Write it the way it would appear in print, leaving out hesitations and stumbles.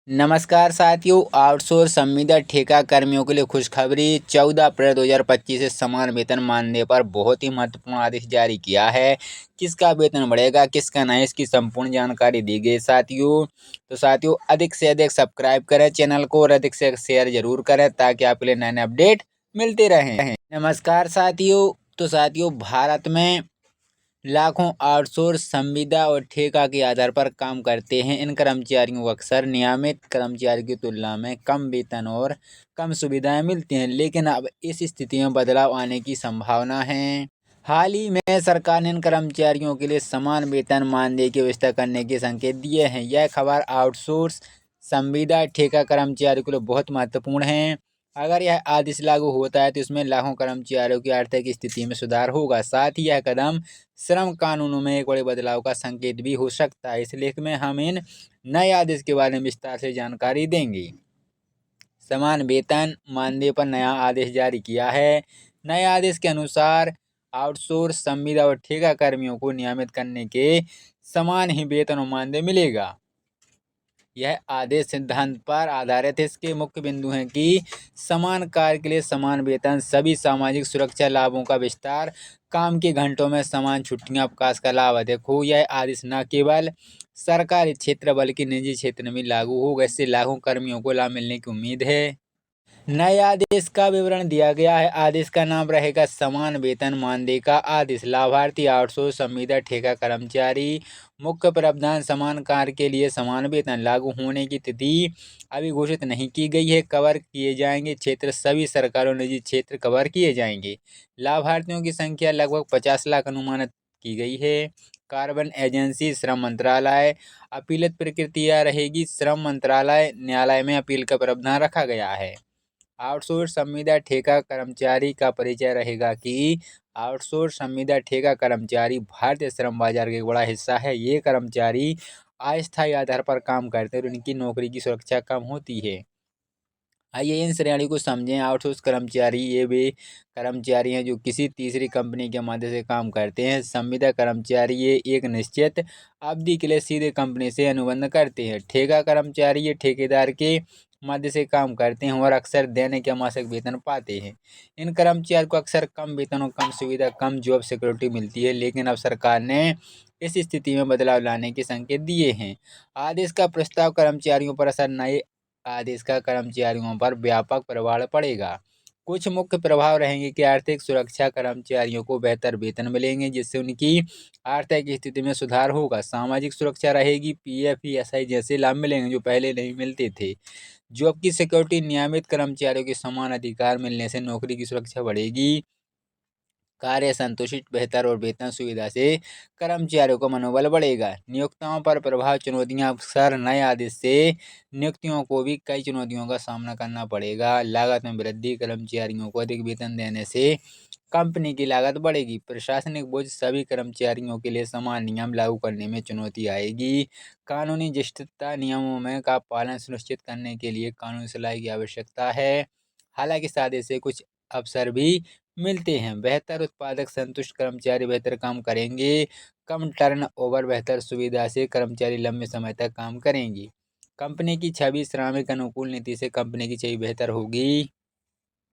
नमस्कार साथियों, आउटसोर्स संविदा ठेका कर्मियों के लिए खुशखबरी। 14 अप्रैल 2025 से समान वेतन मानने पर बहुत ही महत्वपूर्ण आदेश जारी किया है। किसका वेतन बढ़ेगा, किसका नहीं, इसकी संपूर्ण जानकारी दी गई साथियों। अधिक से अधिक सब्सक्राइब करें चैनल को और अधिक से अधिक शेयर जरूर करें ताकि आपके लिए नए नए अपडेट मिलते रहें। नमस्कार साथियों, भारत में लाखों आउटसोर्स संविदा और ठेका के आधार पर काम करते हैं। इन कर्मचारियों को अक्सर नियमित कर्मचारी की तुलना में कम वेतन और कम सुविधाएं मिलती हैं, लेकिन अब इस स्थिति में बदलाव आने की संभावना है। हाल ही में सरकार ने इन कर्मचारियों के लिए समान वेतन मानदेय की व्यवस्था करने के संकेत दिए हैं। यह खबर आउटसोर्स संविदा ठेका कर्मचारियों के लिए बहुत महत्वपूर्ण है। अगर यह आदेश लागू होता है तो इसमें लाखों कर्मचारियों की आर्थिक स्थिति में सुधार होगा। साथ ही यह कदम श्रम कानूनों में एक बड़े बदलाव का संकेत भी हो सकता है। इस लेख में हम इन नए आदेश के बारे में विस्तार से जानकारी देंगे। समान वेतन मानदेय पर नया आदेश जारी किया है। नए आदेश के अनुसार आउटसोर्स संविदा और ठेका कर्मियों को नियमित करने के समान ही वेतन और मानदेय मिलेगा। यह आदेश सिद्धांत पर आधारित है। इसके मुख्य बिंदु हैं कि समान कार्य के लिए समान वेतन, सभी सामाजिक सुरक्षा लाभों का विस्तार, काम के घंटों में समान छुट्टियां, अवकाश का लाभ अधिक हो। यह आदेश न केवल सरकारी क्षेत्र बल्कि निजी क्षेत्र में लागू होगा। इससे लाखों कर्मियों को लाभ मिलने की उम्मीद है। नए आदेश का विवरण दिया गया है। आदेश का नाम रहेगा समान वेतन मानदेय का आदेश। लाभार्थी आउटसोर्स संविदा ठेका कर्मचारी। मुख्य प्रावधान, समान कार्य के लिए समान वेतन। लागू होने की तिथि अभी घोषित नहीं की गई है। कवर किए जाएंगे क्षेत्र, सभी सरकारी और निजी क्षेत्र कवर किए जाएंगे। लाभार्थियों की संख्या लगभग 50 लाख अनुमानित की गई है। कार्बन एजेंसी, श्रम मंत्रालय। अपीलित प्रक्रिया रहेगी श्रम मंत्रालय, न्यायालय में अपील का प्रावधान रखा गया है। आउटसोर्स संविदा ठेका कर्मचारी का परिचय रहेगा कि आउटसोर्स संविदा ठेका कर्मचारी भारतीय श्रम बाजार का एक बड़ा हिस्सा है। ये कर्मचारी अस्थायी आधार पर काम करते हैं और उनकी नौकरी की सुरक्षा कम होती है। आइए इन श्रेणी को समझें। आउटसोर्स कर्मचारी ये वे कर्मचारी हैं जो किसी तीसरी कंपनी के माध्यम से काम करते हैं। संविदा कर्मचारी ये एक निश्चित अवधि के लिए सीधे कंपनी से अनुबंध करते हैं। ठेका कर्मचारी ये ठेकेदार के मध्य से काम करते हैं और अक्सर दैनिक या मासिक वेतन पाते हैं। इन कर्मचारियों को अक्सर कम वेतन और कम सुविधा, कम जॉब सिक्योरिटी मिलती है, लेकिन अब सरकार ने इस स्थिति में बदलाव लाने के संकेत दिए हैं। आदेश का प्रस्ताव कर्मचारियों पर असर। नए आदेश का कर्मचारियों पर व्यापक प्रभाव पड़ेगा। कुछ मुख्य प्रभाव रहेंगे कि आर्थिक सुरक्षा, कर्मचारियों को बेहतर वेतन मिलेंगे जिससे उनकी आर्थिक स्थिति में सुधार होगा। सामाजिक सुरक्षा रहेगी, पीएफ, ईएसआई जैसे लाभ मिलेंगे जो पहले नहीं मिलते थे। जॉब की सिक्योरिटी, नियमित कर्मचारियों के समान अधिकार मिलने से नौकरी की सुरक्षा बढ़ेगी। कार्य संतुष्टि, बेहतर और वेतन सुविधा से कर्मचारियों का मनोबल बढ़ेगा। नियोक्ताओं पर प्रभाव, चुनौतियां। अक्सर नए आदेश से नियोक्ताओं को भी कई चुनौतियों का सामना करना पड़ेगा। लागत में वृद्धि, कर्मचारियों को अधिक वेतन देने से कंपनी की लागत बढ़ेगी। प्रशासनिक बोझ, सभी कर्मचारियों के लिए समान नियम लागू करने में चुनौती आएगी। कानूनी जटिलता, नियमों में का पालन सुनिश्चित करने के लिए कानूनी सलाह की आवश्यकता है। हालांकि इस आदेश से कुछ अवसर भी मिलते हैं। बेहतर उत्पादक, संतुष्ट कर्मचारी बेहतर काम करेंगे। कम टर्नओवर, बेहतर सुविधा से कर्मचारी लंबे समय तक काम करेंगे। कंपनी की छवि, श्रमिक अनुकूल नीति से कंपनी की छवि बेहतर होगी।